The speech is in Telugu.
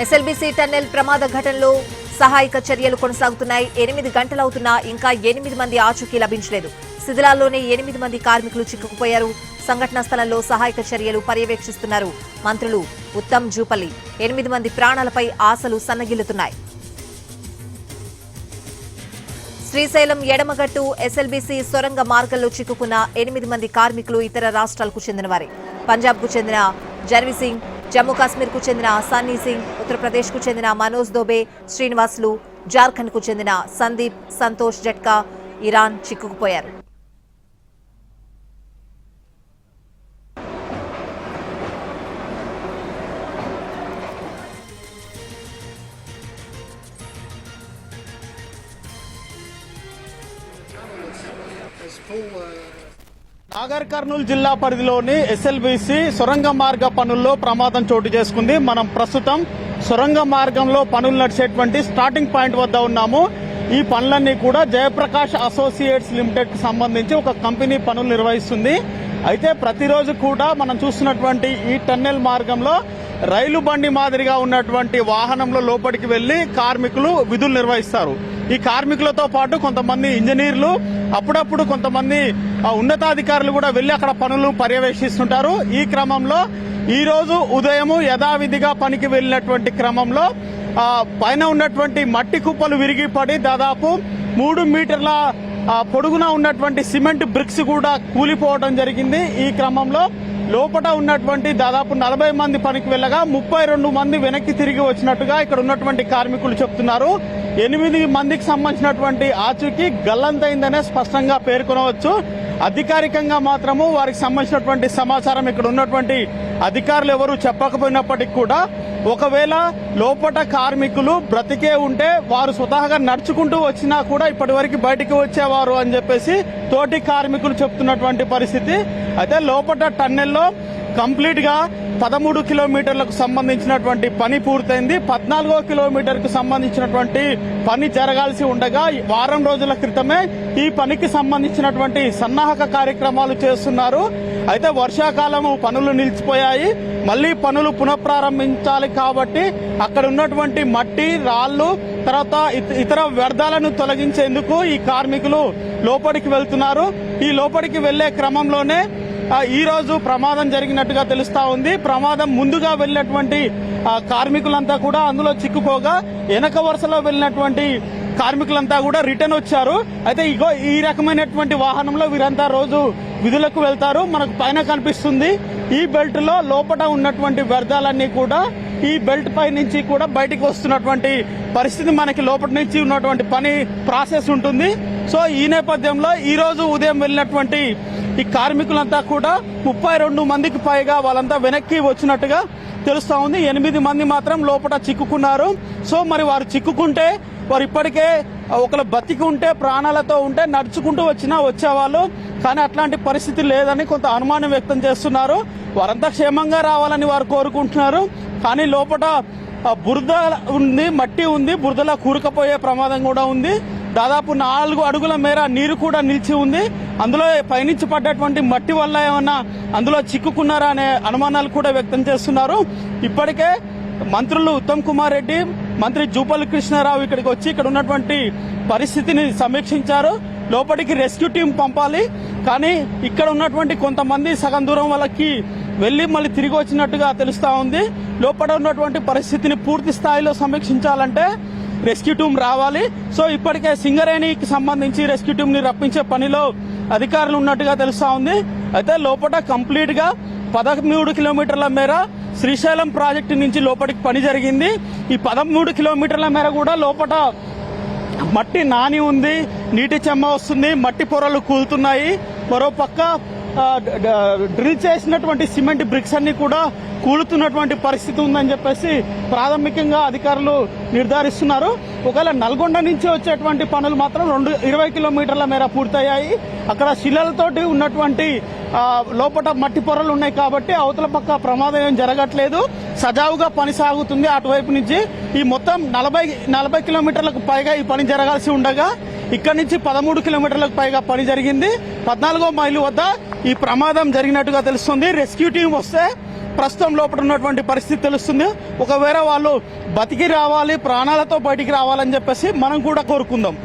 ఎస్ఎల్బీసీ టన్నెల్ ప్రమాద ఘటనలో సహాయక చర్యలు కొనసాగుతున్నాయి. 8 గంటలవుతున్నా ఇంకా 8 మంది ఆచూకీ లభించలేదు. శిథిలాల్లోనే 8 మంది కార్మికులు చిక్కుకుపోయారు. సంఘటనా స్థలంలో సహాయక చర్యలు పర్యవేక్షిస్తున్నారు మంత్రులు ఉత్తమ్ జూపల్లి. 8 మంది ప్రాణాలపై ఆశలు సన్నగిల్లుతున్నాయి. శ్రీశైలం ఎడమగట్టు ఎస్ఎల్బీసీ సొరంగ మార్గంలో చిక్కుకున్న 8 మంది కార్మికులు ఇతర రాష్ట్రాలకు చెందినవారే. పంజాబ్కు చెందిన జర్వి సింగ్, జమ్మూ కాశ్మీర్కు చెందిన సన్నీ సింగ్, ఉత్తరప్రదేశ్కు చెందిన మనోజ్ దోబే, శ్రీనివాసులు, జార్ఖండ్కు చెందిన సందీప్, సంతోష్ జట్కా ఇరాన్ చిక్కుకుపోయారు. నాగర్ కర్నూలు జిల్లా పరిధిలోని ఎస్ఎల్బీసీ సొరంగ మార్గ పనుల్లో ప్రమాదం చోటు చేసుకుంది. మనం ప్రస్తుతం సొరంగ మార్గంలో పనులు నడిచేటువంటి స్టార్టింగ్ పాయింట్ వద్ద ఉన్నాము. ఈ పనులన్నీ కూడా జయప్రకాష్ అసోసియేట్స్ లిమిటెడ్ కి సంబంధించి ఒక కంపెనీ పనులు నిర్వహిస్తుంది. అయితే ప్రతిరోజు కూడా మనం చూస్తున్నటువంటి ఈ టన్నెల్ మార్గంలో రైలు బండి మాదిరిగా ఉన్నటువంటి వాహనంలో లోపలికి వెళ్లి కార్మికులు విధులు నిర్వహిస్తారు. ఈ కార్మికులతో పాటు కొంతమంది ఇంజనీర్లు, అప్పుడప్పుడు కొంతమంది ఉన్నతాధికారులు కూడా వెళ్లి అక్కడ పనులు పర్యవేక్షిస్తుంటారు. ఈ క్రమంలో ఈ రోజు ఉదయం యథావిధిగా పనికి వెళ్లినటువంటి క్రమంలో పైన ఉన్నటువంటి మట్టి కుప్పలు విరిగిపడి దాదాపు 3 మీటర్ల పొడుగున ఉన్నటువంటి సిమెంట్ బ్రిక్స్ కూడా కూలిపోవడం జరిగింది. ఈ క్రమంలో లోపల ఉన్నటువంటి దాదాపు 40 మంది పనికి వెళ్ళగా 32 మంది వెనక్కి తిరిగి వచ్చినట్టుగా ఇక్కడ ఉన్నటువంటి కార్మికులు చెప్తున్నారు. 8 మందికి సంబంధించినటువంటి ఆచూకీ గల్లంతైందనే స్పష్టంగా పేర్కొనవచ్చు. అధికారికంగా మాత్రము వారికి సంబంధించినటువంటి సమాచారం ఇక్కడ ఉన్నటువంటి అధికారులు ఎవరు చెప్పకపోయినప్పటికీ కూడా ఒకవేళ లోపట కార్మికులు బ్రతికే ఉంటే వారు స్వతహాగా నడుచుకుంటూ వచ్చినా కూడా ఇప్పటి వరకు బయటికి వచ్చేవారు అని చెప్పేసి తోటి కార్మికులు చెప్తున్నటువంటి పరిస్థితి. అయితే లోపట టన్నెల్లో కంప్లీట్ గా 13 కిలోమీటర్లకు సంబంధించినటువంటి పని పూర్తయింది. 14వ కిలోమీటర్కు సంబంధించినటువంటి పని జరగాల్సి ఉండగా వారం రోజుల క్రితమే ఈ పనికి సంబంధించినటువంటి సన్నాహక కార్యక్రమాలు చేస్తున్నారు. అయితే వర్షాకాలము పనులు నిలిచిపోయాయి. మళ్లీ పనులు పునఃప్రారంభించాలి కాబట్టి అక్కడ ఉన్నటువంటి మట్టి, రాళ్లు, తర్వాత ఇతర వ్యర్థాలను తొలగించేందుకు ఈ కార్మికులు లోపలికి వెళ్తున్నారు. ఈ లోపలికి వెళ్లే క్రమంలోనే ఈ రోజు ప్రమాదం జరిగినట్టుగా తెలుస్తా ఉంది. ప్రమాదం ముందుగా వెళ్లినటువంటి కార్మికులంతా కూడా అందులో చిక్కుకోగా వెనక వరుసలో వెళ్లినటువంటి కార్మికులంతా కూడా రిటర్న్ వచ్చారు. అయితే ఇగో ఈ రకమైనటువంటి వాహనంలో వీరంతా రోజు విధులకు వెళ్తారు. మనకు పైన కనిపిస్తుంది ఈ బెల్ట్ లో లోపల ఉన్నటువంటి వ్యర్థాలన్నీ కూడా ఈ బెల్ట్ పై నుంచి కూడా బయటికి వస్తున్నటువంటి పరిస్థితి మనకి లోపల నుంచి ఉన్నటువంటి పని ప్రాసెస్ ఉంటుంది. సో ఈ నేపథ్యంలో ఈ రోజు ఉదయం వెళ్లినటువంటి ఈ కార్మికులంతా కూడా 32 మందికి పైగా వాళ్ళంతా వెనక్కి వచ్చినట్టుగా తెలుస్తా ఉంది. 8 మంది మాత్రం లోపల చిక్కుకున్నారు. సో మరి వారు చిక్కుకుంటే వారు ఇప్పటికే ఒకరు బతికి ఉంటే ప్రాణాలతో ఉంటే నడుచుకుంటూ వచ్చినా వచ్చేవాళ్ళు. కానీ అట్లాంటి పరిస్థితి లేదని కొంత అనుమానం వ్యక్తం చేస్తున్నారు. వారంతా క్షేమంగా రావాలని వారు కోరుకుంటున్నారు. కానీ లోపల బురద ఉంది, మట్టి ఉంది, బురదలో కూరుకుపోయే ప్రమాదం కూడా ఉంది. దాదాపు 4 అడుగుల మేర నీరు కూడా నిలిచి ఉంది. అందులో పైనుంచి పడ్డటువంటి మట్టి వల్ల ఏమన్నా అందులో చిక్కుకున్నారా అనే అనుమానాలు కూడా వ్యక్తం చేస్తున్నారు. ఇప్పటికే మంత్రులు ఉత్తమ్ కుమార్ రెడ్డి, మంత్రి జూపల్లి కృష్ణారావు ఇక్కడికి వచ్చి ఇక్కడ ఉన్నటువంటి పరిస్థితిని సమీక్షించారు. లోపలికి రెస్క్యూ టీం పంపాలి, కానీ ఇక్కడ ఉన్నటువంటి కొంతమంది సగం దూరం వాళ్ళకి వెళ్లి మళ్ళీ తిరిగి వచ్చినట్టుగా తెలుస్తా ఉంది. లోపల ఉన్నటువంటి పరిస్థితిని పూర్తి స్థాయిలో సమీక్షించాలంటే రెస్క్యూ టీం రావాలి. సో ఇప్పటికే సింగరేణికి సంబంధించి రెస్క్యూ టీం ని రప్పించే పనిలో అధికారులు ఉన్నట్టుగా తెలుస్తా ఉంది. అయితే లోపల కంప్లీట్ గా 13 కిలోమీటర్ల మేర శ్రీశైలం ప్రాజెక్టు నుంచి లోపలికి పని జరిగింది. ఈ 13 కిలోమీటర్ల మేర కూడా లోపల మట్టి నాని ఉంది, నీటి చెమ్మ వస్తుంది, మట్టి పొరలు కూలుతున్నాయి. మరో పక్క డ్రిల్ చేసినటువంటి సిమెంట్ బ్రిక్స్ అన్ని కూడా కూలుతున్నటువంటి పరిస్థితి ఉందని చెప్పేసి ప్రాథమికంగా అధికారులు నిర్ధారిస్తున్నారు. ఒకవేళ నల్గొండ నుంచి వచ్చేటువంటి పనులు మాత్రం 20 కిలోమీటర్ల మేర పూర్తయ్యాయి. అక్కడ శిలలతోటి ఉన్నటువంటి లోపల మట్టి పొరలు ఉన్నాయి కాబట్టి అవతల పక్క ప్రమాదం ఏం జరగట్లేదు, సజావుగా పని సాగుతుంది. అటువైపు నుంచి ఈ మొత్తం 40 కిలోమీటర్లకు పైగా ఈ పని జరగాల్సి ఉండగా ఇక్కడి నుంచి 13 కిలోమీటర్లకు పైగా పని జరిగింది. 14వ మైలు వద్ద ఈ ప్రమాదం జరిగినట్టుగా తెలుస్తుంది. రెస్క్యూ టీం వస్తే ప్రస్తుతం లోపల ఉన్నటువంటి పరిస్థితి తెలుస్తుంది. ఒకవేళ వాళ్ళు బతికి రావాలి, ప్రాణాలతో బయటికి రావాలని చెప్పేసి మనం కూడా కోరుకుందాం.